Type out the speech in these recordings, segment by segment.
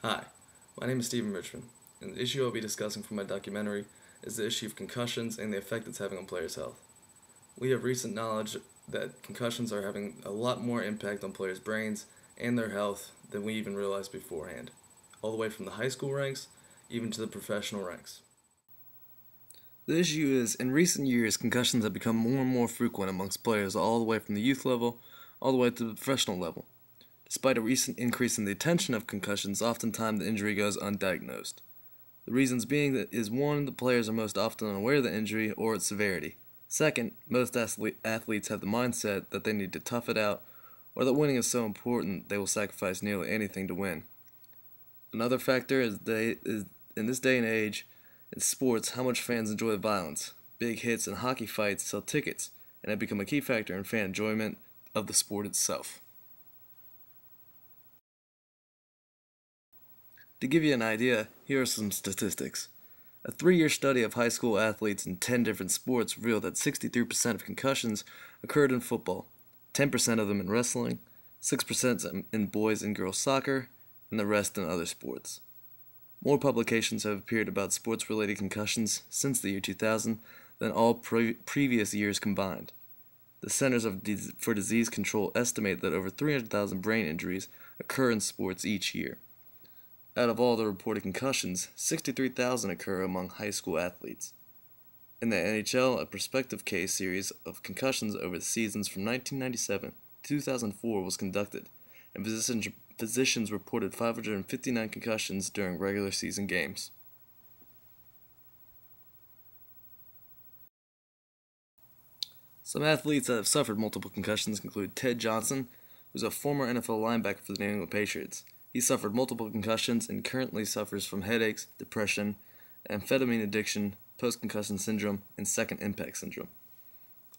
Hi, my name is Stephen Richmond, and the issue I'll be discussing for my documentary is the issue of concussions and the effect it's having on players' health. We have recent knowledge that concussions are having a lot more impact on players' brains and their health than we even realized beforehand, all the way from the high school ranks even to the professional ranks. The issue is, in recent years, concussions have become more and more frequent amongst players all the way from the youth level all the way to the professional level. Despite a recent increase in the attention of concussions, oftentimes the injury goes undiagnosed. The reasons being that is one, the players are most often unaware of the injury or its severity. Second, most athletes have the mindset that they need to tough it out or that winning is so important they will sacrifice nearly anything to win. Another factor is in this day and age in sports how much fans enjoy the violence. Big hits and hockey fights sell tickets and have become a key factor in fan enjoyment of the sport itself. To give you an idea, here are some statistics. A 3-year study of high school athletes in 10 different sports revealed that 63% of concussions occurred in football, 10% of them in wrestling, 6% in boys and girls soccer, and the rest in other sports. More publications have appeared about sports-related concussions since the year 2000 than all previous years combined. The Centers for Disease Control estimate that over 300,000 brain injuries occur in sports each year. Out of all the reported concussions, 63,000 occur among high school athletes. In the NHL, a prospective case series of concussions over the seasons from 1997 to 2004 was conducted, and physicians reported 559 concussions during regular season games. Some athletes that have suffered multiple concussions include Ted Johnson, who is a former NFL linebacker for the New England Patriots. He suffered multiple concussions and currently suffers from headaches, depression, amphetamine addiction, post-concussion syndrome, and second impact syndrome.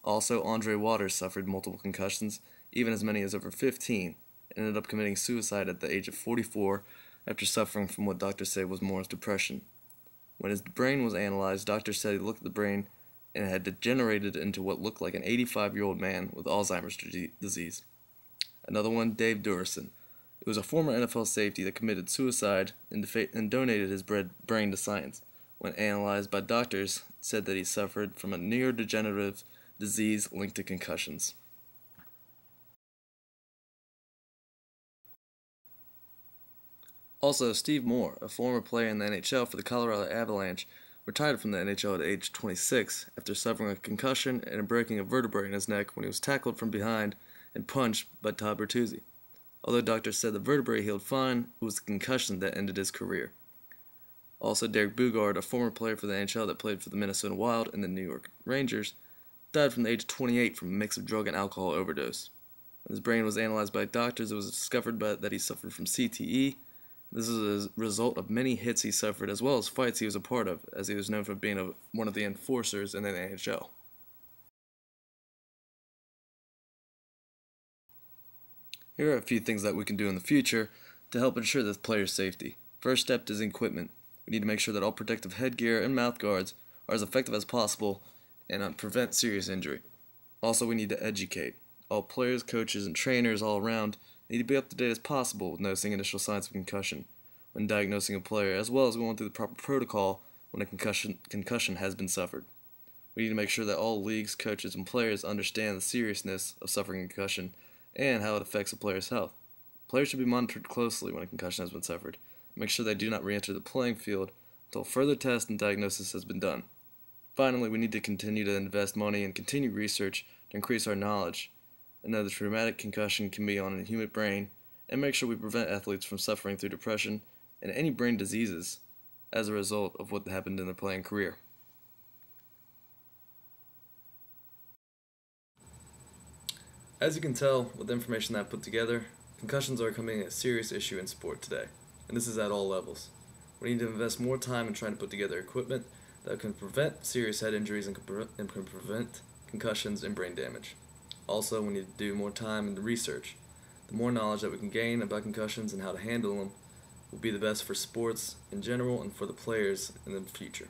Also, Andre Waters suffered multiple concussions, even as many as over 15, and ended up committing suicide at the age of 44 after suffering from what doctors say was more depression. When his brain was analyzed, doctors said he looked at the brain and it had degenerated into what looked like an 85-year-old man with Alzheimer's disease. Another one, Dave Durison. It was a former NFL safety that committed suicide and donated his brain to science. When analyzed by doctors, it said that he suffered from a neurodegenerative disease linked to concussions. Also, Steve Moore, a former player in the NHL for the Colorado Avalanche, retired from the NHL at age 26 after suffering a concussion and a breaking of vertebrae in his neck when he was tackled from behind and punched by Todd Bertuzzi. Although doctors said the vertebrae healed fine, it was the concussion that ended his career. Also, Derek Boogaard, a former player for the NHL that played for the Minnesota Wild and the New York Rangers, died from the age of 28 from a mix of drug and alcohol overdose. When his brain was analyzed by doctors, it was discovered that he suffered from CTE. This is a result of many hits he suffered as well as fights he was a part of, as he was known for being one of the enforcers in the NHL. Here are a few things that we can do in the future to help ensure the player's safety. First step is equipment. We need to make sure that all protective headgear and mouth guards are as effective as possible and prevent serious injury. Also, we need to educate. All players, coaches, and trainers all around need to be up to date as possible with noticing initial signs of concussion when diagnosing a player, as well as going through the proper protocol when a concussion has been suffered. We need to make sure that all leagues, coaches, and players understand the seriousness of suffering a concussion and how it affects a player's health. Players should be monitored closely when a concussion has been suffered. Make sure they do not re-enter the playing field until further tests and diagnosis has been done. Finally, we need to continue to invest money and continue research to increase our knowledge and know the traumatic concussion can be on a human brain, and make sure we prevent athletes from suffering through depression and any brain diseases as a result of what happened in their playing career. As you can tell with the information that I put together, concussions are becoming a serious issue in sport today, and this is at all levels. We need to invest more time in trying to put together equipment that can prevent serious head injuries and can prevent concussions and brain damage. Also, we need to do more time in the research. The more knowledge that we can gain about concussions and how to handle them will be the best for sports in general and for the players in the future.